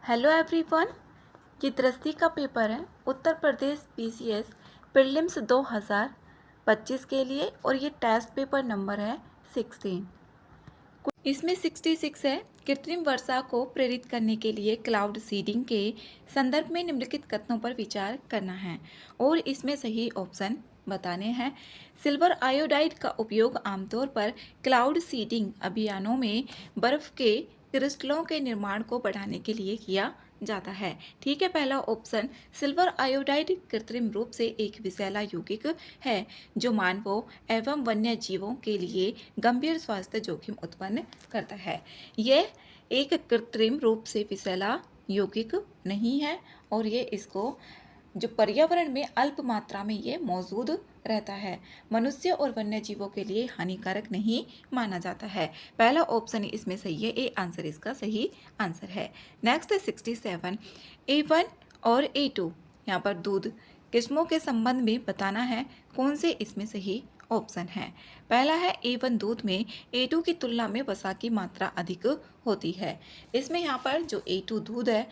Hello everyone, ये दृष्टि का पेपर है उत्तर प्रदेश पीसीएस प्रीलिम्स 2025 के लिए और ये टेस्ट पेपर नंबर है 16। इसमें 66 है। कृत्रिम वर्षा को प्रेरित करने के लिए क्लाउड सीडिंग के संदर्भ में निम्नलिखित कथनों पर विचार करना है और इसमें सही ऑप्शन बताने हैं। सिल्वर आयोडाइड का उपयोग आमतौर पर क्लाउड सीडिंग अभियानों में बर्फ के क्रिस्टलों के निर्माण को बढ़ाने के लिए किया जाता है। ठीक है, पहला ऑप्शन सिल्वर आयोडाइड कृत्रिम रूप से एक विषैला यौगिक है जो मानवों एवं वन्य जीवों के लिए गंभीर स्वास्थ्य जोखिम उत्पन्न करता है। यह एक कृत्रिम रूप से विषैला यौगिक नहीं है और ये इसको जो पर्यावरण में अल्प मात्रा में ये मौजूद रहता है, मनुष्य और वन्य जीवों के लिए हानिकारक नहीं माना जाता है। पहला ऑप्शन इसमें सही है, ए आंसर इसका सही आंसर है। नेक्स्ट है 67, A1 और A2 यहाँ पर दूध किस्मों के संबंध में बताना है कौन से इसमें सही ऑप्शन है। पहला है A1 दूध में A2 की तुलना में वसा की मात्रा अधिक होती है। इसमें यहाँ पर जो A2 दूध है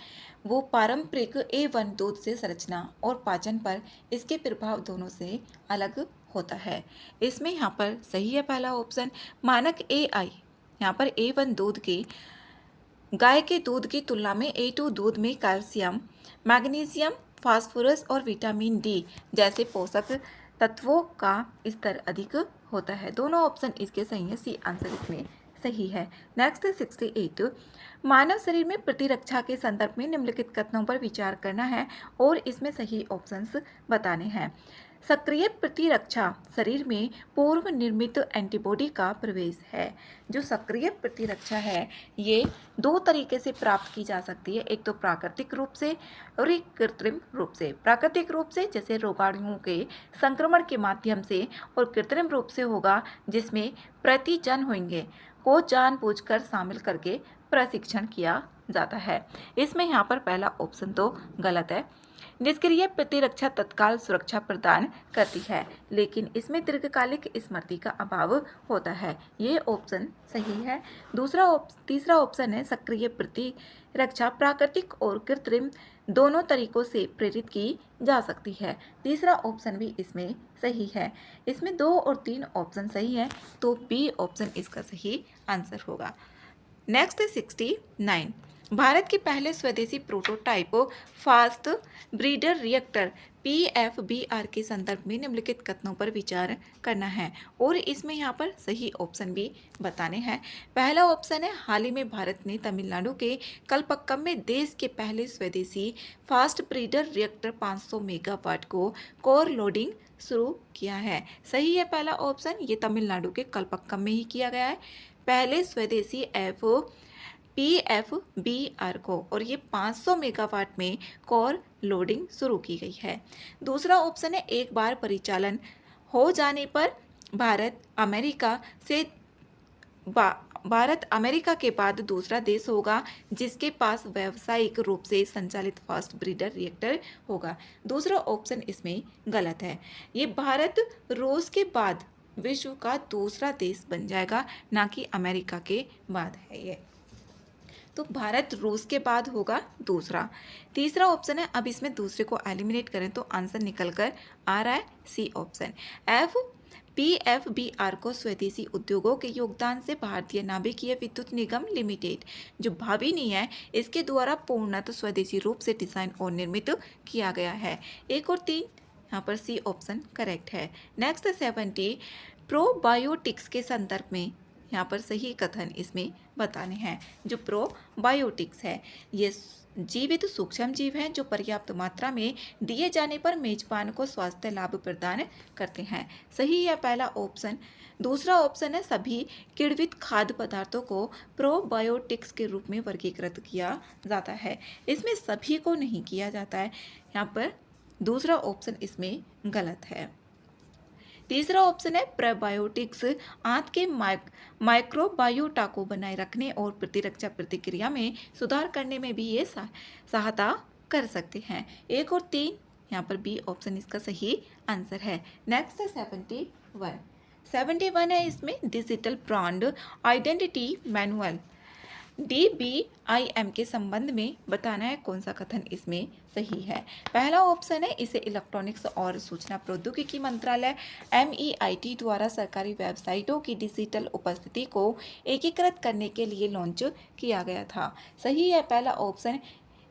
वो पारंपरिक A1 दूध से संरचना और पाचन पर इसके प्रभाव दोनों से अलग होता है। इसमें यहाँ पर सही है पहला ऑप्शन। मानक AI यहाँ पर A1 दूध की गाय के दूध की तुलना में A2 दूध में कैल्शियम, मैग्नीशियम, फास्फोरस और विटामिन डी जैसे पोषक तत्वों का स्तर अधिक होता है। दोनों ऑप्शन इसके सही है, सी आंसर इसमें सही है। नेक्स्ट 68, मानव शरीर में प्रतिरक्षा के संदर्भ में निम्नलिखित कथनों पर विचार करना है और इसमें सही ऑप्शंस बताने हैं। सक्रिय प्रतिरक्षा शरीर में पूर्व निर्मित एंटीबॉडी का प्रवेश है। जो सक्रिय प्रतिरक्षा है ये दो तरीके से प्राप्त की जा सकती है, एक तो प्राकृतिक रूप से और एक कृत्रिम रूप से। प्राकृतिक रूप से जैसे रोगाणुओं के संक्रमण के माध्यम से और कृत्रिम रूप से होगा जिसमें प्रतिजन होंगे को जानबूझकर शामिल करके प्रशिक्षण किया जाता है। इसमें यहाँ पर पहला ऑप्शन तो गलत है। निष्क्रिय प्रतिरक्षा तत्काल सुरक्षा प्रदान करती है लेकिन इसमें दीर्घकालिक स्मृति का अभाव होता है, ये ऑप्शन सही है। तीसरा ऑप्शन है सक्रिय प्रतिरक्षा प्राकृतिक और कृत्रिम दोनों तरीकों से प्रेरित की जा सकती है, तीसरा ऑप्शन भी इसमें सही है। इसमें 2 और 3 ऑप्शन सही है तो बी ऑप्शन इसका सही आंसर होगा। नेक्स्ट है 69, भारत के पहले स्वदेशी prototype fast breeder reactor PFBR के संदर्भ में निम्नलिखित कथनों पर विचार करना है और इसमें यहाँ पर सही ऑप्शन भी बताने हैं। पहला ऑप्शन है हाल ही में भारत ने तमिलनाडु के कलपक्कम में देश के पहले स्वदेशी फास्ट ब्रीडर रिएक्टर 500 मेगावाट को कोर लोडिंग शुरू किया है। सही है पहला ऑप्शन, ये तमिलनाडु के कलपक्कम में ही किया गया है पहले स्वदेशी PFBR को और ये 500 मेगावाट में कोर लोडिंग शुरू की गई है। दूसरा ऑप्शन है एक बार परिचालन हो जाने पर भारत अमेरिका के बाद दूसरा देश होगा जिसके पास व्यावसायिक रूप से संचालित फास्ट ब्रीडर रिएक्टर होगा। दूसरा ऑप्शन इसमें गलत है, ये भारत रूस के बाद विश्व का दूसरा देश बन जाएगा, ना कि अमेरिका के बाद है ये, तो भारत रूस के बाद होगा दूसरा। तीसरा ऑप्शन है, अब इसमें दूसरे को एलिमिनेट करें तो आंसर निकल कर आ रहा है सी ऑप्शन। PFBR को स्वदेशी उद्योगों के योगदान से भारतीय नाभिकीय विद्युत निगम लिमिटेड जो भाविनी है इसके द्वारा पूर्णतः स्वदेशी रूप से डिजाइन और निर्मित किया गया है। 1 और 3 यहाँ पर सी ऑप्शन करेक्ट है। नेक्स्ट 70, प्रोबायोटिक्स के संदर्भ में यहाँ पर सही कथन इसमें बताने हैं। जो प्रोबायोटिक्स है ये जीवित सूक्ष्म जीव हैं जो पर्याप्त मात्रा में दिए जाने पर मेजबान को स्वास्थ्य लाभ प्रदान करते हैं, सही है पहला ऑप्शन। दूसरा ऑप्शन है सभी किण्वित खाद्य पदार्थों को प्रोबायोटिक्स के रूप में वर्गीकृत किया जाता है, इसमें सभी को नहीं किया जाता है, यहाँ पर दूसरा ऑप्शन इसमें गलत है। तीसरा ऑप्शन है प्रोबायोटिक्स आंत के माइक्रोबायोटा को बनाए रखने और प्रतिरक्षा प्रतिक्रिया में सुधार करने में भी ये सहायता कर सकते हैं। 1 और 3 यहाँ पर बी ऑप्शन इसका सही आंसर है। नेक्स्ट है 71 है, इसमें digital brand identity manual DBIM के संबंध में बताना है कौन सा कथन इसमें सही है। पहला ऑप्शन है, इसे इलेक्ट्रॉनिक्स और सूचना प्रौद्योगिकी मंत्रालय MEIT द्वारा सरकारी वेबसाइटों की डिजिटल उपस्थिति को एकीकृत करने के लिए लॉन्च किया गया था। सही है पहला ऑप्शन,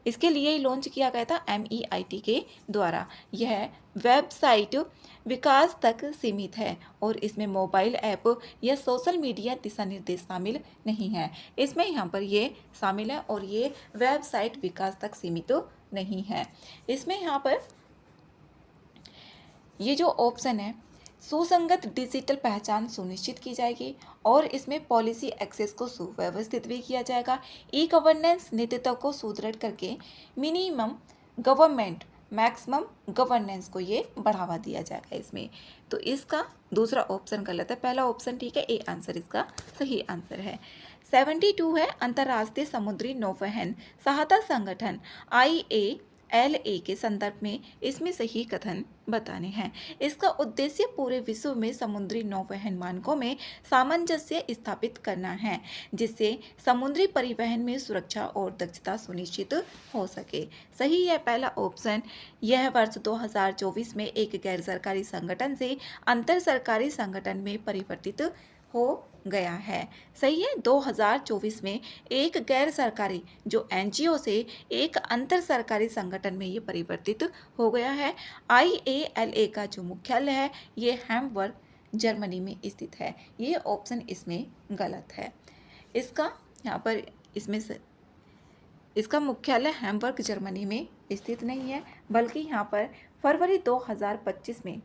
इसके लिए ही लॉन्च किया गया था MEIT के द्वारा। यह वेबसाइट विकास तक सीमित है और इसमें मोबाइल ऐप या सोशल मीडिया दिशा निर्देश शामिल नहीं है। इसमें यहाँ पर ये शामिल है और ये वेबसाइट विकास तक सीमित नहीं है। इसमें यहाँ पर ये जो ऑप्शन है, सुसंगत डिजिटल पहचान सुनिश्चित की जाएगी और इसमें पॉलिसी एक्सेस को सुव्यवस्थित भी किया जाएगा। ई गवर्नेंस नेतृत्व को सुदृढ़ करके मिनिमम गवर्नमेंट मैक्सिमम गवर्नेंस को ये बढ़ावा दिया जाएगा इसमें। तो इसका दूसरा ऑप्शन गलत है, पहला ऑप्शन ठीक है, ए आंसर इसका सही आंसर है। 72 है, अंतर्राष्ट्रीय समुद्री नौवहन सहायता संगठन IALA के संदर्भ में इसमें सही कथन बताने हैं। इसका उद्देश्य पूरे विश्व में समुद्री नौवहन मानकों में सामंजस्य स्थापित करना है, जिससे समुद्री परिवहन में सुरक्षा और दक्षता सुनिश्चित हो सके। सही है पहला ऑप्शन। यह वर्ष 2024 में एक गैर सरकारी संगठन से अंतर सरकारी संगठन में परिवर्तित हो गया है। सही है, 2024 में एक गैर सरकारी जो NGO से एक अंतर सरकारी संगठन में ये परिवर्तित हो गया है। IALA का जो मुख्यालय है ये हैम्बर्ग जर्मनी में स्थित है। ये ऑप्शन इसमें गलत है। इसका यहाँ पर इसका मुख्यालय हैम्बर्ग जर्मनी में स्थित नहीं है, बल्कि यहाँ पर फरवरी 2025 में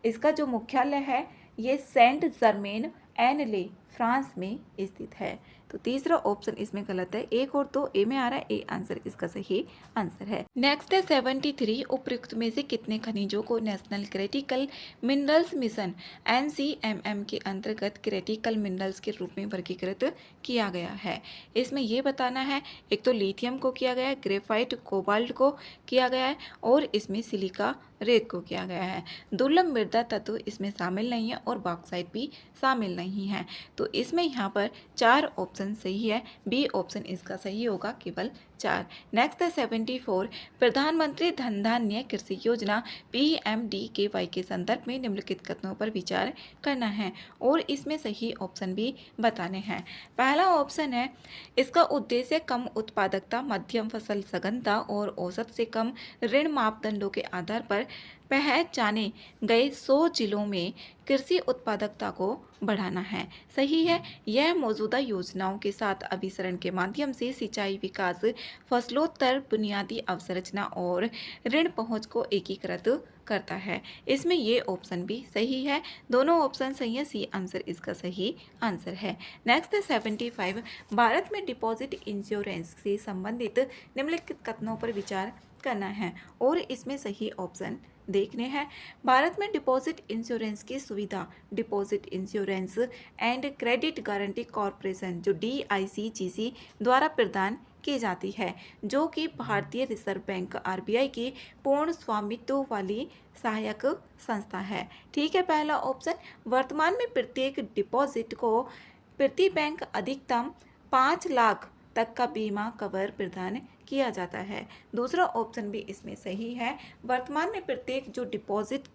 इसका जो मुख्यालय है ये सेंट जर्मेन एन ले फ्रांस में स्थित है। तो तीसरा ऑप्शन इसमें गलत है। 1 और 2 ए में आ रहा है, ए आंसर इसका सही आंसर है। नेक्स्ट है 73, उपयुक्त में से कितने खनिजों को national critical minerals mission NCMM के अंतर्गत क्रिटिकल मिनरल्स के रूप में वर्गीकृत किया गया है। इसमें ये बताना है, एक तो लिथियम को किया गया है, ग्रेफाइट कोबाल्ट को किया गया है और इसमें सिलिका रेत को किया गया है। दुर्लभ मृदा तत्व इसमें शामिल नहीं है और बॉक्साइट भी शामिल नहीं है। तो इसमें यहाँ पर 4 ऑप्शन सही है, बी ऑप्शन इसका सही होगा, केवल 4। नेक्स्ट है 74, प्रधानमंत्री धन धान्य कृषि योजना PMDKY के संदर्भ में निम्नलिखित कथनों पर विचार करना है और इसमें सही ऑप्शन भी बताने हैं। पहला ऑप्शन है, इसका उद्देश्य कम उत्पादकता, मध्यम फसल सघनता और औसत से कम ऋण मापदंडों के आधार पर पहचाने गए 100 जिलों में कृषि उत्पादकता को बढ़ाना है। सही है, यह मौजूदा योजनाओं के साथ अभिसरण के माध्यम से सिंचाई विकास, फसलोत्तर बुनियादी अवसंरचना और ऋण पहुंच को एकीकृत करता है। इसमें ये ऑप्शन भी सही है, दोनों ऑप्शन सही है, सी आंसर इसका सही आंसर है। नेक्स्ट है 75, भारत में डिपॉजिट इंश्योरेंस से संबंधित निम्नलिखित कथनों पर विचार करना है और इसमें सही ऑप्शन देखने हैं। भारत में डिपॉजिट इंश्योरेंस की सुविधा deposit insurance and credit guarantee corporation जो DICGC द्वारा प्रदान की जाती है, जो कि भारतीय रिजर्व बैंक RBI की पूर्ण स्वामित्व वाली सहायक संस्था है। ठीक है, पहला ऑप्शन। वर्तमान में प्रत्येक डिपॉजिट को प्रति बैंक अधिकतम 5 लाख तक का बीमा कवर प्रदान किया जाता है। दूसरा ऑप्शन भी इसमें सही है। वर्तमान में प्रत्येक जो डिपॉजिट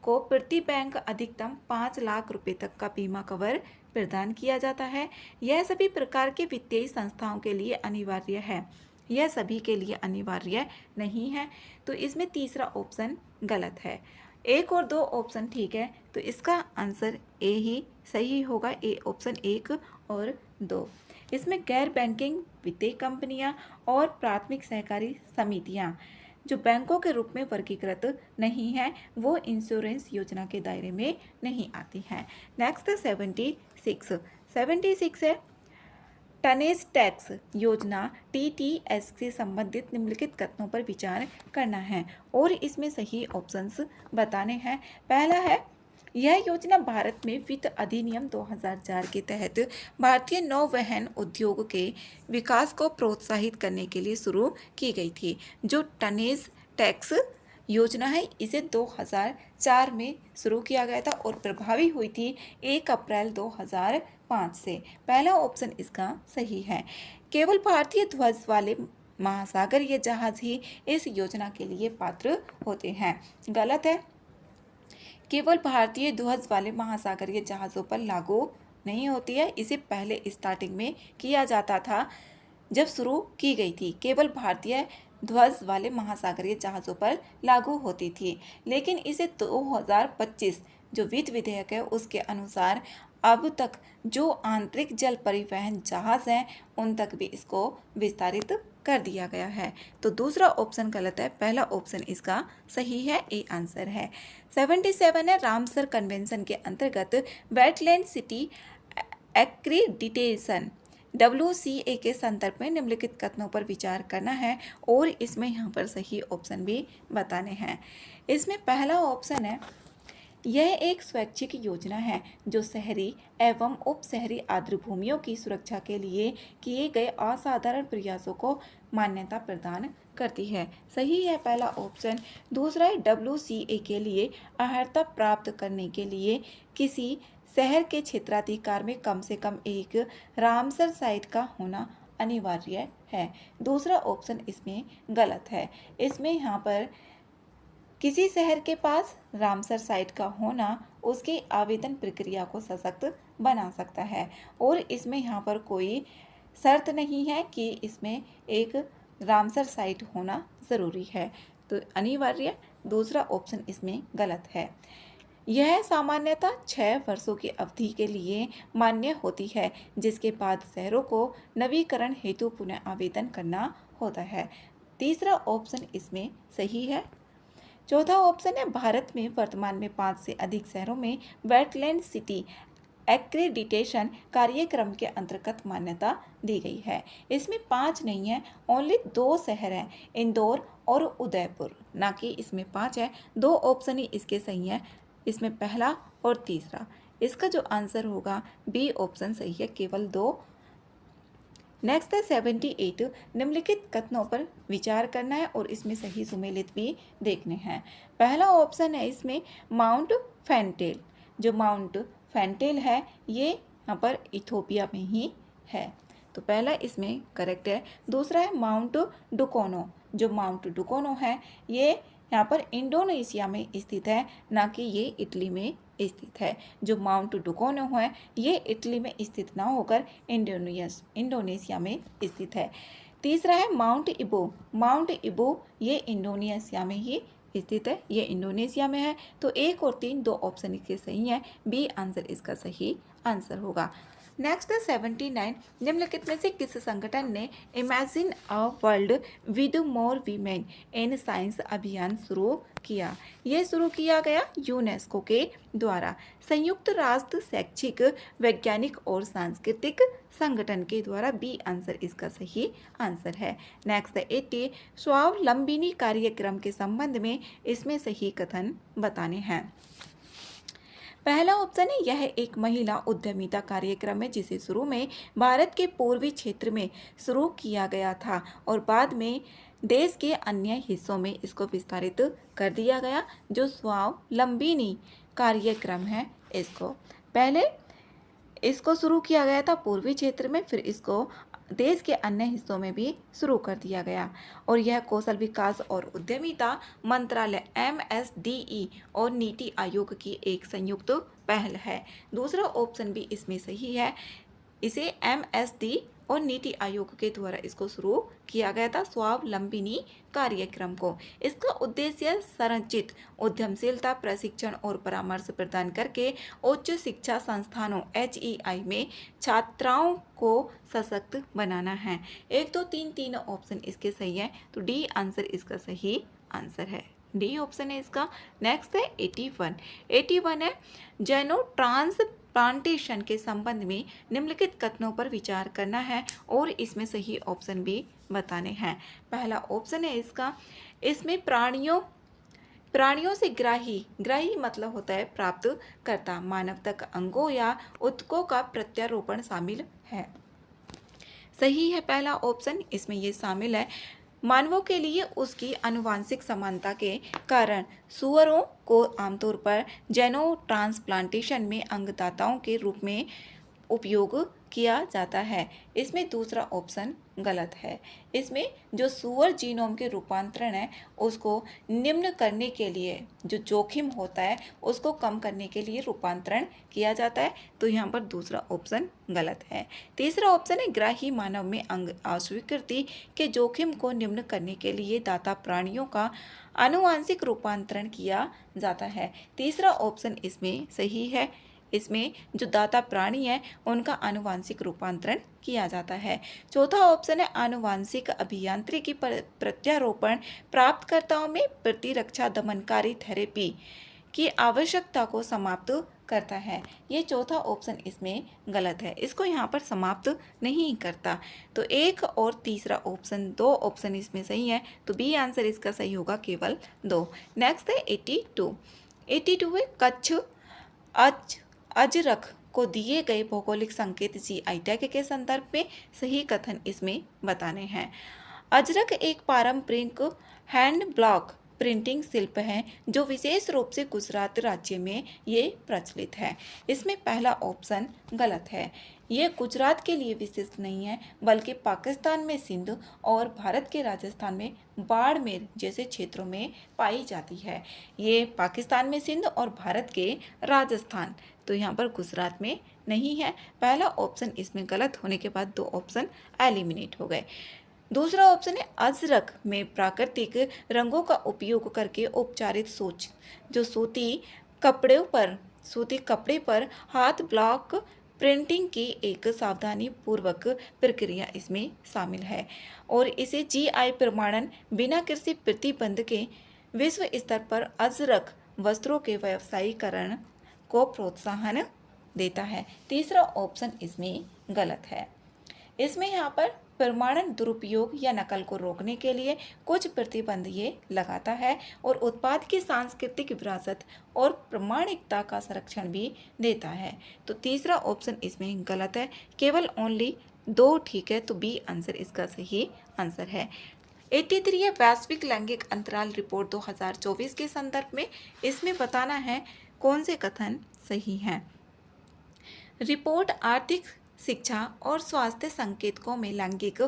को प्रति बैंक अधिकतम 5 लाख रुपए तक का बीमा कवर प्रदान किया जाता है। यह सभी प्रकार के वित्तीय संस्थाओं के लिए अनिवार्य है, यह सभी के लिए अनिवार्य नहीं है। तो इसमें तीसरा ऑप्शन गलत है। 1 और 2 ऑप्शन ठीक है, तो इसका आंसर ए ही सही होगा, ए ऑप्शन 1 और 2। इसमें गैर बैंकिंग वित्तीय कंपनियां और प्राथमिक सहकारी समितियां जो बैंकों के रूप में वर्गीकृत नहीं है वो इंश्योरेंस योजना के दायरे में नहीं आती हैं। नेक्स्ट 76 है, टनेज टैक्स योजना TTS से संबंधित निम्नलिखित कथनों पर विचार करना है और इसमें सही ऑप्शंस बताने हैं। पहला है, यह योजना भारत में वित्त अधिनियम 2004 के तहत भारतीय नौवहन उद्योग के विकास को प्रोत्साहित करने के लिए शुरू की गई थी। जो टनेज टैक्स योजना है इसे 2004 में शुरू किया गया था और प्रभावी हुई थी 1 अप्रैल 2004 5 से। पहला ऑप्शन इसका सही है। केवल भारतीय ध्वज वाले महासागरीय जहाज ही इस योजना के लिए पात्र होते हैं। गलत है। केवल भारतीय ध्वज वाले महासागरीय जहाज़ों पर लागू नहीं होती है। इसे पहले स्टार्टिंग में किया जाता था, जब शुरू की गई थी, केवल भारतीय ध्वज वाले महासागरीय जहाज़ों पर लागू होती थी। लेकिन इसे 2025 जो वित्त विधेयक है उसके अनुसार अब तक जो आंतरिक जल परिवहन जहाज़ हैं उन तक भी इसको विस्तारित कर दिया गया है। तो दूसरा ऑप्शन गलत है, पहला ऑप्शन इसका सही है, ए आंसर है। 77 है, रामसर कन्वेंशन के अंतर्गत वेटलैंड सिटी एक्रीडिटेशन WCA के संदर्भ में निम्नलिखित कथनों पर विचार करना है और इसमें यहाँ पर सही ऑप्शन भी बताने हैं। इसमें पहला ऑप्शन है, यह एक स्वैच्छिक योजना है जो शहरी एवं उप शहरी आर्द्र भूमियों की सुरक्षा के लिए किए गए असाधारण प्रयासों को मान्यता प्रदान करती है। सही है पहला ऑप्शन। दूसरा है, WCA के लिए अर्हता प्राप्त करने के लिए किसी शहर के क्षेत्राधिकार में कम से कम एक रामसर साइट का होना अनिवार्य है। दूसरा ऑप्शन इसमें गलत है। इसमें यहाँ पर किसी शहर के पास रामसर साइट का होना उसकी आवेदन प्रक्रिया को सशक्त बना सकता है और इसमें यहाँ पर कोई शर्त नहीं है कि इसमें एक रामसर साइट होना ज़रूरी है। तो अनिवार्य दूसरा ऑप्शन इसमें गलत है। यह सामान्यतः 6 वर्षों की अवधि के लिए मान्य होती है, जिसके बाद शहरों को नवीकरण हेतु पुनः आवेदन करना होता है। तीसरा ऑप्शन इसमें सही है। चौथा ऑप्शन है, भारत में वर्तमान में 5 से अधिक शहरों में वेटलैंड सिटी एक्रीडिटेशन कार्यक्रम के अंतर्गत मान्यता दी गई है। इसमें 5 नहीं है, ओनली 2 शहर हैं, इंदौर और उदयपुर, ना कि इसमें 5 है। 2 ऑप्शन ही इसके सही है, इसमें पहला और तीसरा। इसका जो आंसर होगा बी ऑप्शन सही है, केवल 2। नेक्स्ट है 78, निम्नलिखित कथनों पर विचार करना है और इसमें सही सुमेलित भी देखने हैं। पहला ऑप्शन है इसमें माउंट फैंटेल। जो माउंट फैंटेल है ये यहाँ पर इथोपिया में ही है, तो पहला इसमें करेक्ट है। दूसरा है माउंट डुकोनो। जो माउंट डुकोनो है ये यहाँ पर इंडोनेशिया में स्थित है, ना कि ये इटली में स्थित है। जो माउंट डुकोनो है ये इटली में स्थित ना होकर इंडोनेशिया में स्थित है। तीसरा है माउंट इबो। माउंट इबो ये इंडोनेशिया में ही स्थित है, ये इंडोनेशिया में है। तो 1 और 3 2 ऑप्शन इसके सही है, बी आंसर इसका सही आंसर होगा। नेक्स्ट है 79, निम्नलिखित में से किस संगठन ने imagine a world with more women in science अभियान शुरू किया? यह शुरू किया गया यूनेस्को के द्वारा, संयुक्त राष्ट्र शैक्षिक वैज्ञानिक और सांस्कृतिक संगठन के द्वारा। बी आंसर इसका सही आंसर है। नेक्स्ट है 80, स्वावलंबिनी कार्यक्रम के संबंध में इसमें सही कथन बताने हैं। पहला ऑप्शन है, यह एक महिला उद्यमिता कार्यक्रम है जिसे शुरू में भारत के पूर्वी क्षेत्र में शुरू किया गया था और बाद में देश के अन्य हिस्सों में इसको विस्तारित कर दिया गया। जो स्वावलंबिनी कार्यक्रम है इसको पहले इसको शुरू किया गया था पूर्वी क्षेत्र में, फिर इसको देश के अन्य हिस्सों में भी शुरू कर दिया गया और यह कौशल विकास और उद्यमिता मंत्रालय MSDE और नीति आयोग की एक संयुक्त पहल है। दूसरा ऑप्शन भी इसमें सही है, इसे MSD और नीति आयोग के द्वारा इसको शुरू किया गया था, स्वावलंबिनी कार्यक्रम को। इसका उद्देश्य संरचित उद्यमशीलता प्रशिक्षण और परामर्श प्रदान करके उच्च शिक्षा संस्थानों HEI में छात्राओं को सशक्त बनाना है। 1 2 3 तीनों ऑप्शन इसके सही है, तो डी आंसर इसका सही आंसर है, डी ऑप्शन है इसका। नेक्स्ट है 81 है, जेनो ट्रांसप्लांटेशन के संबंध में निम्नलिखित कथनों पर विचार करना है और इसमें सही ऑप्शन भी बताने हैं। पहला ऑप्शन है इसका, इसमें प्राणियों से ग्राही मतलब होता है प्राप्त करता मानव तक अंगों या उत्तकों का प्रत्यारोपण शामिल है। सही है पहला ऑप्शन, इसमें ये शामिल है। मानवों के लिए उसकी आनुवांशिक समानता के कारण सुअरों को आमतौर पर जेनो ट्रांसप्लांटेशन में अंगदाताओं के रूप में उपयोग किया जाता है। इसमें दूसरा ऑप्शन गलत है। इसमें जो सुअर जीनोम के रूपांतरण है उसको निम्न करने के लिए, जो जोखिम होता है उसको कम करने के लिए रूपांतरण किया जाता है, तो यहाँ पर दूसरा ऑप्शन गलत है। तीसरा ऑप्शन है ग्राही मानव में अंग अस्वीकृति के जोखिम को निम्न करने के लिए दाता प्राणियों का आनुवांशिक रूपांतरण किया जाता है। तीसरा ऑप्शन इसमें सही है। इसमें जो दाता प्राणी है उनका आनुवांशिक रूपांतरण किया जाता है। चौथा ऑप्शन है आनुवांशिक अभियांत्रिकी प्रत्यारोपण प्राप्तकर्ताओं में प्रतिरक्षा दमनकारी थेरेपी की आवश्यकता को समाप्त करता है। ये चौथा ऑप्शन इसमें गलत है, इसको यहाँ पर समाप्त नहीं करता। तो एक और तीसरा ऑप्शन, दो ऑप्शन इसमें सही है, तो बी आंसर इसका सही होगा केवल 2। नेक्स्ट है 82 है कच्छ अजरक को दिए गए भौगोलिक संकेत जीआई टैग के संदर्भ में सही कथन इसमें बताने हैं। अजरक एक पारंपरिक हैंड ब्लॉक प्रिंटिंग शिल्प है जो विशेष रूप से गुजरात राज्य में ये प्रचलित है। इसमें पहला ऑप्शन गलत है। ये गुजरात के लिए विशिष्ट नहीं है, बल्कि पाकिस्तान में सिंध और भारत के राजस्थान में बाड़मेर जैसे क्षेत्रों में पाई जाती है। ये पाकिस्तान में सिंध और भारत के राजस्थान, तो यहाँ पर गुजरात में नहीं है। पहला ऑप्शन इसमें गलत होने के बाद 2 ऑप्शन एलिमिनेट हो गए। दूसरा ऑप्शन है अजरक में प्राकृतिक रंगों का उपयोग करके उपचारित सोच, जो सूती कपड़े पर हाथ ब्लॉक प्रिंटिंग की एक सावधानी पूर्वक प्रक्रिया इसमें शामिल है और इसे जीआई प्रमाणन बिना किसी प्रतिबंध के विश्व स्तर पर अजरक वस्त्रों के व्यवसायीकरण को प्रोत्साहन देता है। तीसरा ऑप्शन इसमें गलत है। इसमें यहाँ पर प्रमाणन दुरुपयोग या नकल को रोकने के लिए कुछ प्रतिबंध ये लगाता है और उत्पाद की सांस्कृतिक विरासत और प्रमाणिकता का संरक्षण भी देता है। तो तीसरा ऑप्शन इसमें गलत है, केवल ओनली 2 ठीक है, तो बी आंसर इसका सही आंसर है। 83 है वैश्विक लैंगिक अंतराल रिपोर्ट 2024 के संदर्भ में इसमें बताना है कौन से कथन सही हैं। रिपोर्ट आर्थिक, शिक्षा और स्वास्थ्य संकेतकों में लैंगिक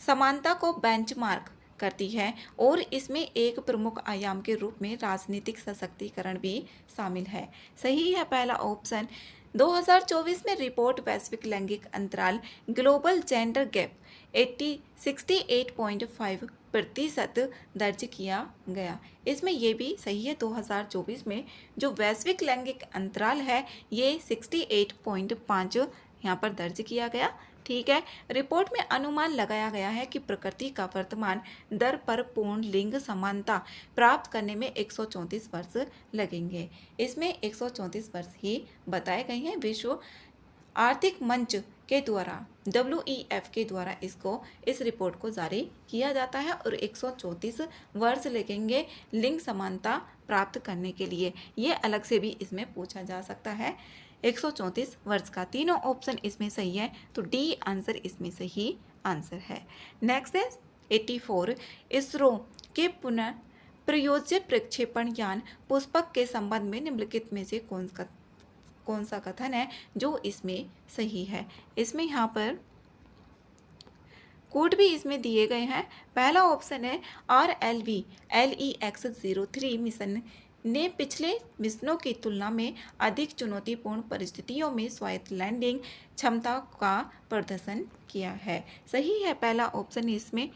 समानता को बेंचमार्क करती है और इसमें एक प्रमुख आयाम के रूप में राजनीतिक सशक्तिकरण भी शामिल है। सही है पहला ऑप्शन। 2024 में रिपोर्ट वैश्विक लैंगिक अंतराल ग्लोबल जेंडर गैप 68.5% दर्ज किया गया। इसमें यह भी सही है, 2024 में जो वैश्विक लैंगिक अंतराल है ये 68.5 यहाँ पर दर्ज किया गया। ठीक है। रिपोर्ट में अनुमान लगाया गया है कि प्रकृति का वर्तमान दर पर पूर्ण लिंग समानता प्राप्त करने में 134 वर्ष लगेंगे। इसमें 134 वर्ष ही बताए गए हैं। विश्व आर्थिक मंच के द्वारा WEF के द्वारा इस रिपोर्ट को जारी किया जाता है और 134 वर्ष लगेंगे लिंग समानता प्राप्त करने के लिए। ये अलग से भी इसमें पूछा जा सकता है। 134 वर्ष का तीनों ऑप्शन इसमें सही है, तो डी आंसर इसमें सही आंसर है। नेक्स्ट है 84 इसरो के पुनः प्रयोज्य प्रक्षेपण यान पुष्पक के संबंध में निम्नलिखित में से कौन सा कथन है जो इसमें सही है। इसमें यहाँ पर कोड भी इसमें दिए गए हैं। पहला ऑप्शन है RLV LEX-03 मिशन ने पिछले मिशनों की तुलना में अधिक चुनौतीपूर्ण परिस्थितियों में स्वायत्त लैंडिंग क्षमता का प्रदर्शन किया है। सही है पहला ऑप्शन इसमें।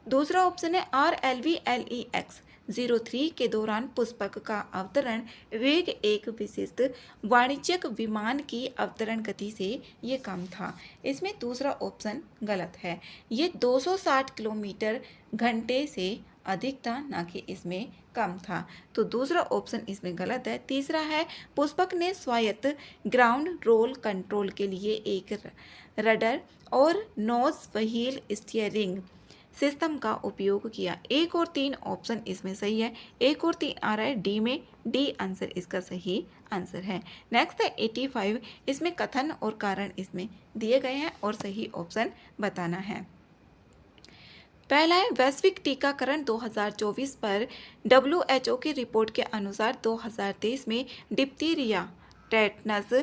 दूसरा ऑप्शन है RLV LEX-03 के दौरान पुष्पक का अवतरण वेग एक विशिष्ट वाणिज्यिक विमान की अवतरण गति से ये कम था। इसमें दूसरा ऑप्शन गलत है। ये 260 किलोमीटर घंटे से अधिक था, ना कि इसमें कम था, तो दूसरा ऑप्शन इसमें गलत है। तीसरा है पुष्पक ने स्वायत्त ग्राउंड रोल कंट्रोल के लिए एक रडर और नोज व्हील स्टीयरिंग सिस्टम का उपयोग किया। 1 और 3 ऑप्शन इसमें सही है। 1 और 3 आ रहा है डी में, डी आंसर इसका सही आंसर है। नेक्स्ट है 85 इसमें कथन और कारण इसमें दिए गए हैं और सही ऑप्शन बताना है। पहला है वैश्विक टीकाकरण 2024 पर WHO की रिपोर्ट के अनुसार 2023 में diphtheria, tetanus,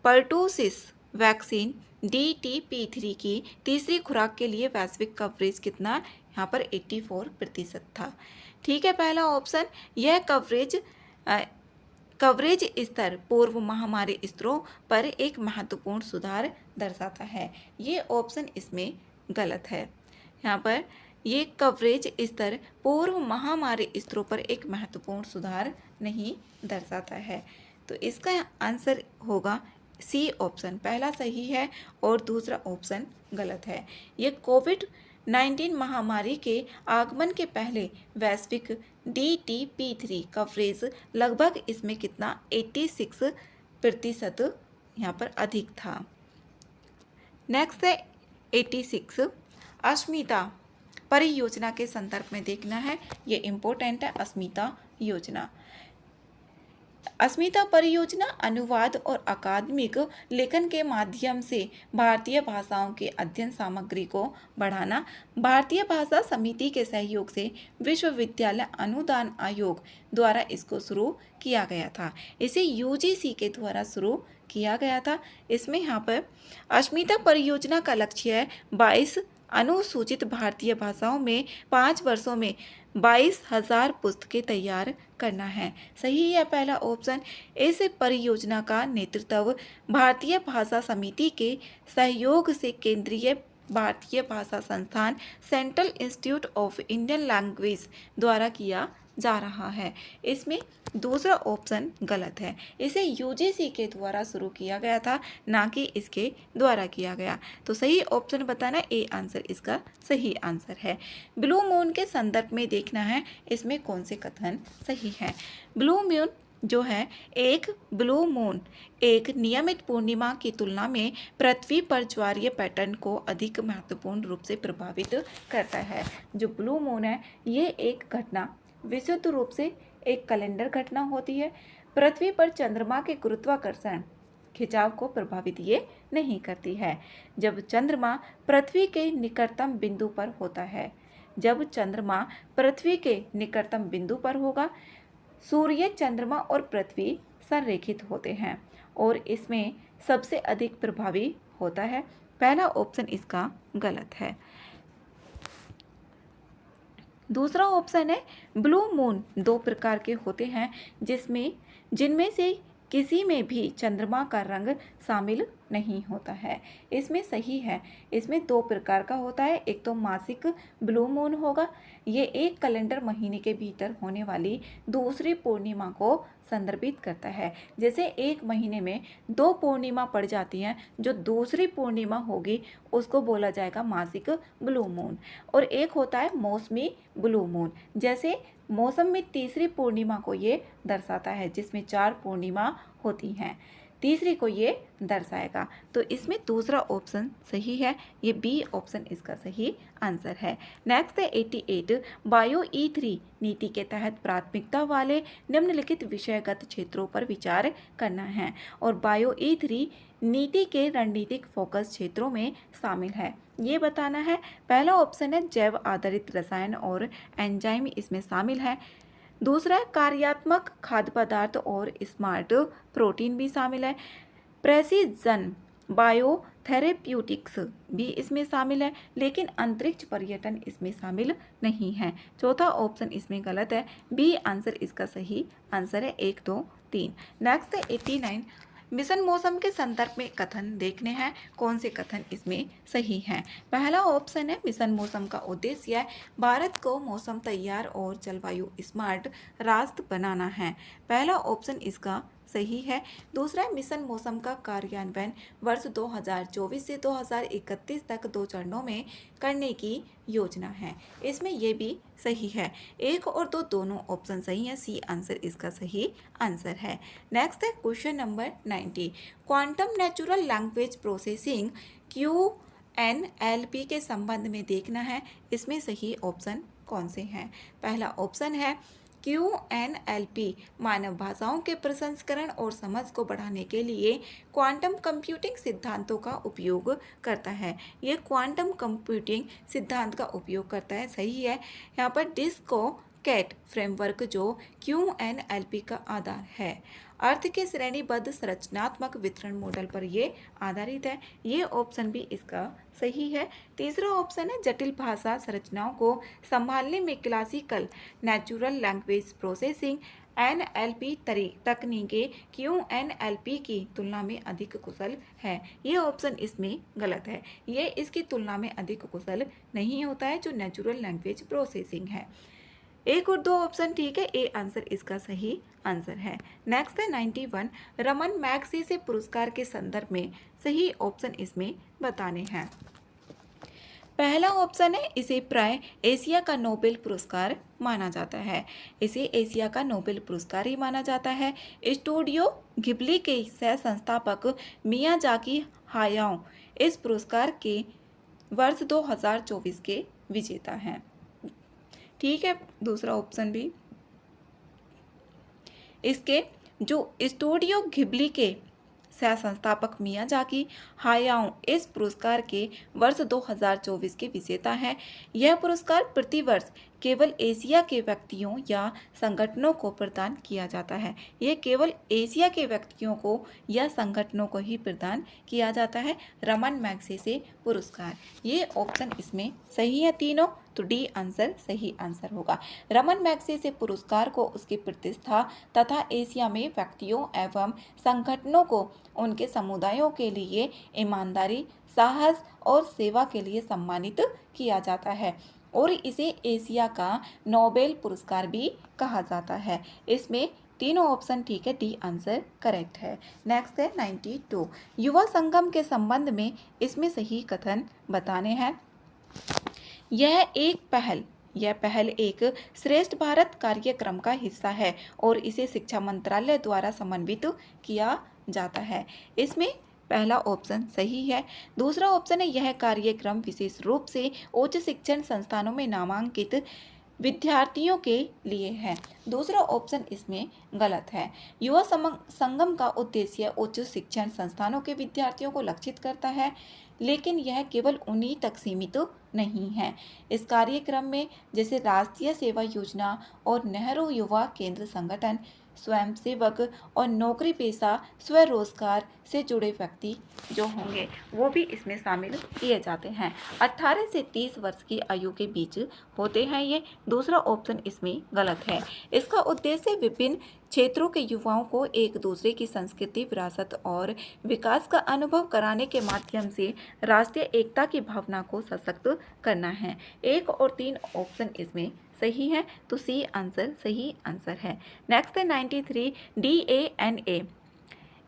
pertussis vaccine DTP3 की तीसरी खुराक के लिए वैश्विक कवरेज कितना? यहाँ पर 84% था। ठीक है, पहला ऑप्शन, यह कवरेज स्तर पूर्व महामारी स्तरों पर एक महत्वपूर्ण सुधार दर्शाता है। ये ऑप्शन इसमें गलत है। यहाँ पर ये कवरेज स्तर पूर्व महामारी स्तरों पर एक महत्वपूर्ण सुधार नहीं दर्शाता है। तो इसका आंसर होगा सी ऑप्शन, पहला सही है और दूसरा ऑप्शन गलत है। ये कोविड-19 महामारी के आगमन के पहले वैश्विक DTP3 कवरेज लगभग इसमें कितना 86% यहाँ पर अधिक था। नेक्स्ट है 86, अस्मिता परियोजना के संदर्भ में देखना है, ये इम्पोर्टेंट है। अस्मिता परियोजना अनुवाद और अकादमिक लेखन के माध्यम से भारतीय भाषाओं के अध्ययन सामग्री को बढ़ाना, भारतीय भाषा समिति के सहयोग से विश्वविद्यालय अनुदान आयोग द्वारा इसको शुरू किया गया था। इसे UGC के द्वारा शुरू किया गया था। इसमें यहाँ पर अस्मिता परियोजना का लक्ष्य है 22 अनुसूचित भारतीय भाषाओं में 5 वर्षों में 22,000 पुस्तकें तैयार करना है। सही है पहला ऑप्शन। इस परियोजना का नेतृत्व भारतीय भाषा समिति के सहयोग से केंद्रीय भारतीय भाषा संस्थान central institute of Indian language द्वारा किया जा रहा है। इसमें दूसरा ऑप्शन गलत है। इसे UGC के द्वारा शुरू किया गया था, ना कि इसके द्वारा किया गया। तो सही ऑप्शन बताना, ए आंसर इसका सही आंसर है। ब्लू मून के संदर्भ में देखना है, इसमें कौन से कथन सही है। ब्लू मून जो है, एक ब्लू मून एक नियमित पूर्णिमा की तुलना में पृथ्वी पर ज्वारीय पैटर्न को अधिक महत्वपूर्ण रूप से प्रभावित करता है। जो ब्लू मून है, ये एक घटना विशुद्ध रूप से एक कैलेंडर घटना होती है। पृथ्वी पर चंद्रमा के गुरुत्वाकर्षण खिंचाव को प्रभावित ये नहीं करती है। जब चंद्रमा पृथ्वी के निकटतम बिंदु पर होता है, जब चंद्रमा पृथ्वी के निकटतम बिंदु पर होगा, सूर्य, चंद्रमा और पृथ्वी संरेखित होते हैं और इसमें सबसे अधिक प्रभावी होता है। पहला ऑप्शन इसका गलत है। दूसरा ऑप्शन है, ब्लू मून 2 प्रकार के होते हैं जिनमें से किसी में भी चंद्रमा का रंग शामिल नहीं होता है। इसमें सही है। इसमें 2 प्रकार का होता है। एक तो मासिक ब्लू मून होगा, ये एक कैलेंडर महीने के भीतर होने वाली दूसरी पूर्णिमा को संदर्भित करता है। जैसे एक महीने में 2 पूर्णिमा पड़ जाती हैं, जो दूसरी पूर्णिमा होगी उसको बोला जाएगा मासिक ब्लू मून। और एक होता है मौसमी ब्लू मून, जैसे मौसम में तीसरी पूर्णिमा को ये दर्शाता है, जिसमें 4 पूर्णिमा होती हैं, तीसरी को ये दर्शाएगा। तो इसमें दूसरा ऑप्शन सही है, ये बी ऑप्शन इसका सही आंसर है। नेक्स्ट है 88, बायो E3 नीति के तहत प्राथमिकता वाले निम्नलिखित विषयगत क्षेत्रों पर विचार करना है और बायो E3 नीति के रणनीतिक फोकस क्षेत्रों में शामिल है, ये बताना है। पहला ऑप्शन है जैव आधारित रसायन और एंजाइम इसमें शामिल है। दूसरा कार्यात्मक खाद्य पदार्थ और स्मार्ट प्रोटीन भी शामिल है। प्रेसिजन बायोथेरेप्यूटिक्स भी इसमें शामिल है, लेकिन अंतरिक्ष पर्यटन इसमें शामिल नहीं है। चौथा ऑप्शन इसमें गलत है, बी आंसर इसका सही आंसर है। 1, 2, 3। नेक्स्ट है 89, मिशन मौसम के संदर्भ में कथन देखने हैं, कौन से कथन इसमें सही हैं। पहला ऑप्शन है, मिशन मौसम का उद्देश्य है भारत को मौसम तैयार और जलवायु स्मार्ट राष्ट्र बनाना है, पहला ऑप्शन इसका सही है। दूसरा, मिशन मौसम का कार्यान्वयन वर्ष 2024 से 2031 तक 2 चरणों में करने की योजना है, इसमें यह भी सही है। 1 और 2 दोनों ऑप्शन सही है, सी आंसर इसका सही आंसर है। नेक्स्ट है question number 90, quantum natural language processing QNLP के संबंध में देखना है, इसमें सही ऑप्शन कौन से हैं। पहला ऑप्शन है QNLP मानव भाषाओं के प्रसंस्करण और समझ को बढ़ाने के लिए क्वांटम कंप्यूटिंग सिद्धांतों का उपयोग करता है। ये क्वांटम कंप्यूटिंग सिद्धांत का उपयोग करता है, सही है। यहाँ पर डिस्क को कैट फ्रेमवर्क जो QNLP का आधार है। अर्थ के श्रेणीबद्ध संरचनात्मक वितरण मॉडल पर ये आधारित है। ये ऑप्शन भी इसका सही है। तीसरा ऑप्शन है जटिल भाषा संरचनाओं को संभालने में classical natural language processing NLP तकनीकें QNLP की तुलना में अधिक कुशल है। ये ऑप्शन इसमें गलत है। ये इसकी तुलना में अधिक कुशल नहीं होता है जो नेचुरल लैंग्वेज प्रोसेसिंग है। एक और दो ऑप्शन ठीक है, ए आंसर इसका सही आंसर है। नेक्स्ट है 91, रमन मैग्सेसे पुरस्कार के संदर्भ में सही ऑप्शन इसमें बताने हैं। पहला ऑप्शन है इसे प्राय एशिया का नोबेल पुरस्कार माना जाता है। इसे एशिया का नोबेल पुरस्कार ही माना जाता है। स्टूडियो घिबली के सह संस्थापक मियाजाकी हायाओ इस पुरस्कार के वर्ष 2024 के विजेता हैं। ठीक है, दूसरा ऑप्शन भी इसके जो स्टूडियो घिबली के सह संस्थापक मियाजाकी हायाओ इस पुरस्कार के वर्ष 2024 के विजेता हैं। यह पुरस्कार प्रतिवर्ष केवल एशिया के व्यक्तियों या संगठनों को प्रदान किया जाता है। यह केवल एशिया के व्यक्तियों को या संगठनों को ही प्रदान किया जाता है, रमन मैग्सेसे पुरस्कार। ये ऑप्शन इसमें सही है तीनों, तो डी आंसर सही आंसर होगा। रमन मैग्सेसे पुरस्कार को उसकी प्रतिष्ठा तथा एशिया में व्यक्तियों एवं संगठनों को उनके समुदायों के लिए ईमानदारी, साहस और सेवा के लिए सम्मानित किया जाता है और इसे एशिया का नोबेल पुरस्कार भी कहा जाता है। इसमें तीनों ऑप्शन ठीक है, डी आंसर करेक्ट है। नेक्स्ट है 92, युवा संगम के संबंध में इसमें सही कथन बताने हैं। यह पहल एक श्रेष्ठ भारत कार्यक्रम का हिस्सा है और इसे शिक्षा मंत्रालय द्वारा समन्वित किया जाता है। इसमें पहला ऑप्शन सही है। दूसरा ऑप्शन है यह कार्यक्रम विशेष रूप से उच्च शिक्षण संस्थानों में नामांकित विद्यार्थियों के लिए है। दूसरा ऑप्शन इसमें गलत है। युवा संगम का उद्देश्य उच्च शिक्षण संस्थानों के विद्यार्थियों को लक्षित करता है, लेकिन यह केवल उन्हीं तक सीमित नहीं है। इस कार्यक्रम में जैसे राष्ट्रीय सेवा योजना और नेहरू युवा केंद्र संगठन, स्वयंसेवक और नौकरी पेशा स्वरोजगार से जुड़े व्यक्ति जो होंगे वो भी इसमें शामिल किए जाते हैं। 18 से 30 वर्ष की आयु के बीच होते हैं ये। दूसरा ऑप्शन इसमें गलत है। इसका उद्देश्य विभिन्न क्षेत्रों के युवाओं को एक दूसरे की संस्कृति, विरासत और विकास का अनुभव कराने के माध्यम से राष्ट्रीय एकता की भावना को सशक्त करना है। 1 और 3 ऑप्शन इसमें सही है, तो सी आंसर सही आंसर है। नेक्स्ट है 93, DANA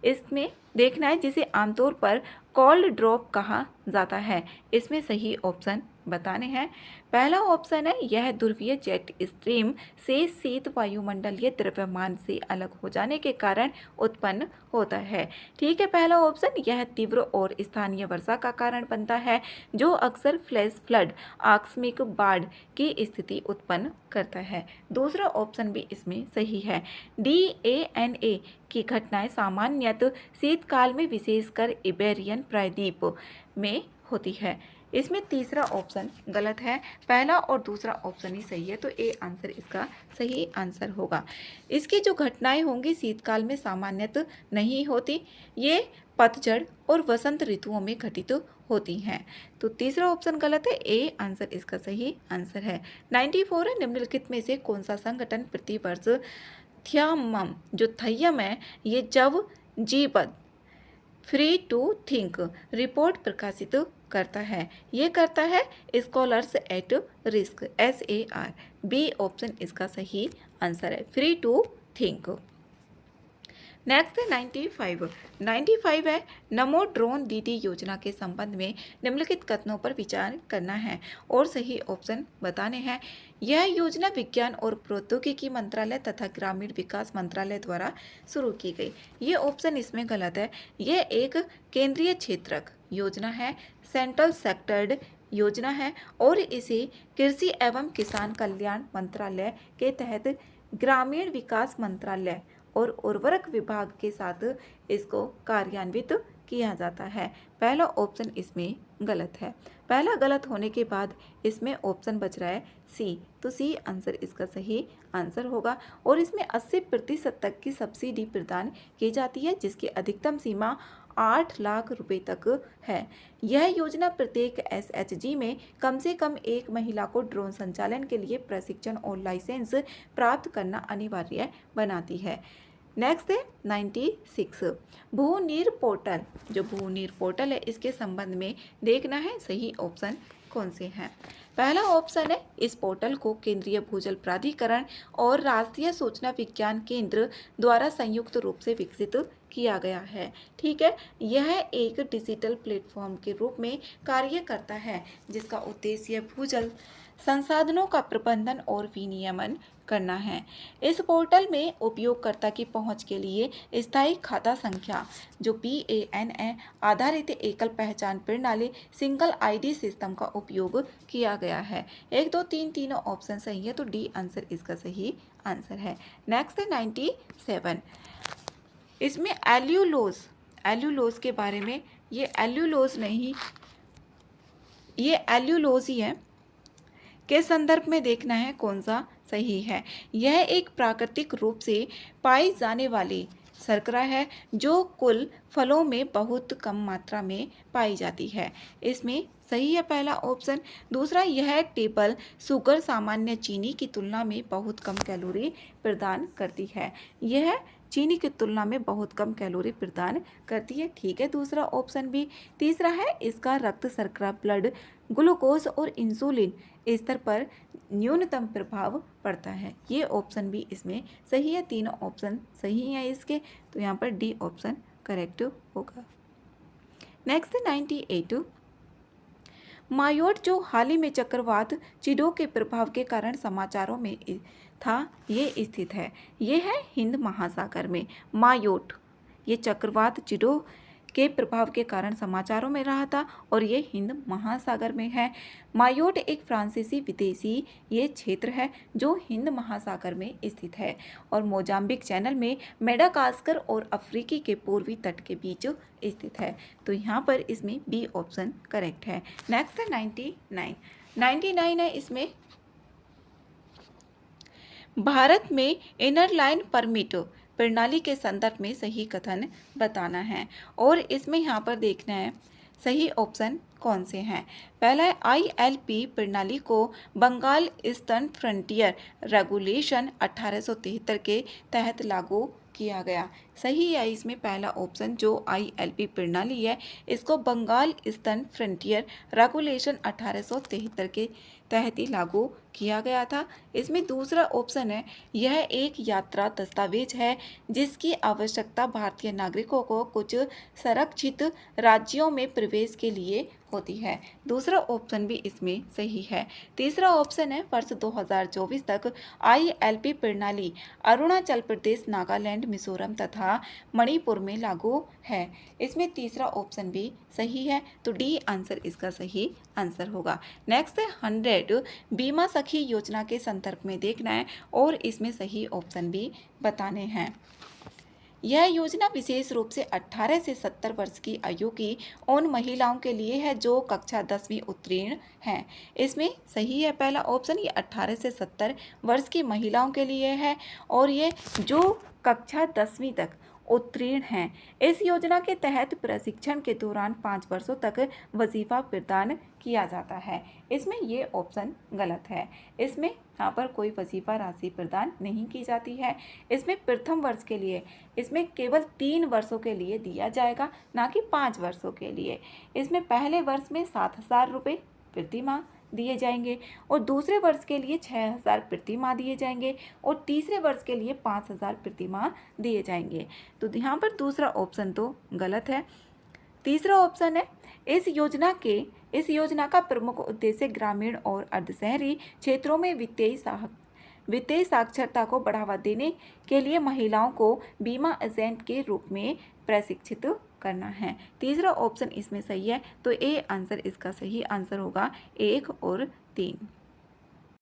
इसमें देखना है जिसे आमतौर पर कोल्ड ड्रॉप कहा जाता है। इसमें सही ऑप्शन बताने हैं। पहला ऑप्शन है यह ध्रुवीय जेट स्ट्रीम से शीत वायुमंडलीय द्रव्यमान से अलग हो जाने के कारण उत्पन्न होता है। ठीक है, पहला ऑप्शन यह तीव्र और स्थानीय वर्षा का कारण बनता है जो अक्सर फ्लैश फ्लड, आकस्मिक बाढ़ की स्थिति उत्पन्न करता है। दूसरा ऑप्शन भी इसमें सही है। DANA की घटनाएं सामान्यतः शीतकाल में विशेषकर इबेरियन प्रायद्वीप में होती है। इसमें तीसरा ऑप्शन गलत है। पहला और दूसरा ऑप्शन ही सही है, तो ए आंसर इसका सही आंसर होगा। इसकी जो घटनाएं होंगी शीतकाल में सामान्यतः नहीं होती, ये पतझड़ और वसंत ऋतुओं में घटित होती हैं। तो तीसरा ऑप्शन गलत है, ए आंसर इसका सही आंसर है। 94 है, निम्नलिखित में से कौन सा संगठन प्रतिवर्ष थ्यामम जो थय्यम है ये जब जीबद्ध फ्री टू थिंक रिपोर्ट प्रकाशित करता है? ये करता है scholars at risk, SAR। B option इसका सही आंसर है, फ्री टू थिंक। नेक्स्ट है 95 है, नमो ड्रोन दीदी योजना के संबंध में निम्नलिखित कथनों पर विचार करना है और सही ऑप्शन बताने हैं। यह योजना विज्ञान और प्रौद्योगिकी मंत्रालय तथा ग्रामीण विकास मंत्रालय द्वारा शुरू की गई। ये ऑप्शन इसमें गलत है। यह एक केंद्रीय क्षेत्रक योजना है, सेंट्रल सेक्टर्ड योजना है और इसे कृषि एवं किसान कल्याण मंत्रालय के तहत ग्रामीण विकास मंत्रालय और उर्वरक विभाग के साथ इसको कार्यान्वित किया जाता है। पहला ऑप्शन इसमें गलत है। पहला गलत होने के बाद इसमें ऑप्शन बच रहा है सी, तो सी आंसर इसका सही आंसर होगा। और इसमें 80% तक की सब्सिडी प्रदान की जाती है, जिसकी अधिकतम सीमा 8 लाख रुपए तक है। यह योजना प्रत्येक एसएचजी में कम से कम एक महिला को ड्रोन संचालन के लिए प्रशिक्षण और लाइसेंस प्राप्त करना अनिवार्य बनाती है। नेक्स्ट है 96, भू-नीर पोर्टल। जो भू-नीर पोर्टल है इसके संबंध में देखना है सही ऑप्शन कौन से हैं। पहला ऑप्शन है, इस पोर्टल को केंद्रीय भूजल प्राधिकरण और राष्ट्रीय सूचना विज्ञान केंद्र द्वारा संयुक्त रूप से विकसित किया गया है। ठीक है, यह एक डिजिटल प्लेटफॉर्म के रूप में कार्य करता है, जिसका उद्देश्य भूजल संसाधनों का प्रबंधन और विनियमन करना है। इस पोर्टल में उपयोगकर्ता की पहुंच के लिए स्थायी खाता संख्या, जो PAN आधारित एकल पहचान प्रणाली सिंगल ID सिस्टम का उपयोग किया गया है। 1, 2, 3 तीनों ऑप्शन सही है, तो डी आंसर इसका सही आंसर है। नेक्स्ट है 97, इसमें एल्यूलोज के बारे में, ये एल्यूलोज नहीं, ये एल्यूलोज ही है, के संदर्भ में देखना है कौन सा सही है। यह एक प्राकृतिक रूप से पाई जाने वाली शर्करा है, जो कुल फलों में बहुत कम मात्रा में पाई जाती है। इसमें सही है पहला ऑप्शन। दूसरा, यह टेबल शुगर सामान्य चीनी की तुलना में बहुत कम कैलोरी प्रदान करती है। यह चीनी की तुलना में बहुत कम कैलोरी प्रदान करती है। ठीक है, दूसरा ऑप्शन भी। तीसरा है, इसका रक्त शर्करा, ब्लड ग्लूकोज और इंसुलिन स्तर पर न्यूनतम प्रभाव पड़ता है। ये ऑप्शन भी इसमें सही है। तीनों ऑप्शन सही हैं इसके, तो यहाँ पर डी ऑप्शन करेक्ट होगा। नेक्स्ट 98, मायोट जो हाल ही में चक्रवात चिडो के प्रभाव के कारण समाचारों में था, ये स्थित है। ये है हिंद महासागर में। मायोट ये चक्रवात चिडो के प्रभाव के कारण समाचारों में रहा था और ये हिंद महासागर में है। मायोट एक फ्रांसीसी विदेशी ये क्षेत्र है जो हिंद महासागर में स्थित है और मोजाम्बिक चैनल में मेडागास्कर और अफ्रीकी के पूर्वी तट के बीच स्थित है। तो यहाँ पर इसमें बी ऑप्शन करेक्ट है। नेक्स्ट है 99 है, इसमें भारत में इनर लाइन परमिट प्रणाली के संदर्भ में सही कथन बताना है और इसमें यहाँ पर देखना है सही ऑप्शन कौन से हैं। पहला है, ILP प्रणाली को बंगाल ईस्टर्न फ्रंटियर रेगुलेशन 1873 के तहत लागू किया गया। सही है इसमें पहला ऑप्शन, जो ILP प्रणाली है इसको बंगाल ईस्टर्न फ्रंटियर रेगुलेशन 1873 के तहत ही लागू किया गया था। इसमें दूसरा ऑप्शन है, यह एक यात्रा दस्तावेज है जिसकी आवश्यकता भारतीय नागरिकों को कुछ संरक्षित राज्यों में प्रवेश के लिए होती है। दूसरा ऑप्शन भी इसमें सही है। तीसरा ऑप्शन है, वर्ष 2024 तक ILP प्रणाली अरुणाचल प्रदेश, नागालैंड, मिजोरम तथा मणिपुर में लागू है। इसमें तीसरा ऑप्शन भी सही है, तो डी आंसर इसका सही आंसर होगा। नेक्स्ट है 100, बीमा सखी योजना के संदर्भ में देखना है और इसमें सही ऑप्शन भी बताने हैं। यह योजना विशेष रूप से 18 से 70 वर्ष की आयु की उन महिलाओं के लिए है जो कक्षा 10वीं उत्तीर्ण हैं। इसमें सही है पहला ऑप्शन, ये 18 से 70 वर्ष की महिलाओं के लिए है और ये जो कक्षा 10वीं तक उत्तीर्ण हैं। इस योजना के तहत प्रशिक्षण के दौरान 5 वर्षों तक वजीफा प्रदान किया जाता है। इसमें ये ऑप्शन गलत है। इसमें यहाँ पर कोई वजीफा राशि प्रदान नहीं की जाती है। इसमें प्रथम वर्ष के लिए इसमें केवल 3 वर्षों के लिए दिया जाएगा, ना कि 5 वर्षों के लिए। इसमें पहले वर्ष में 7,000 रुपये प्रति माह दिए जाएंगे और दूसरे वर्ष के लिए 6,000 प्रति माह दिए जाएंगे और तीसरे वर्ष के लिए 5,000 प्रति माह दिए जाएंगे। तो यहाँ पर दूसरा ऑप्शन तो गलत है। तीसरा ऑप्शन है, इस योजना का प्रमुख उद्देश्य ग्रामीण और अर्धशहरी क्षेत्रों में वित्तीय साक्षरता को बढ़ावा देने के लिए महिलाओं को बीमा एजेंट के रूप में प्रशिक्षित करना है। तीसरा ऑप्शन इसमें सही है, तो ए आंसर इसका सही आंसर होगा 1 और 3।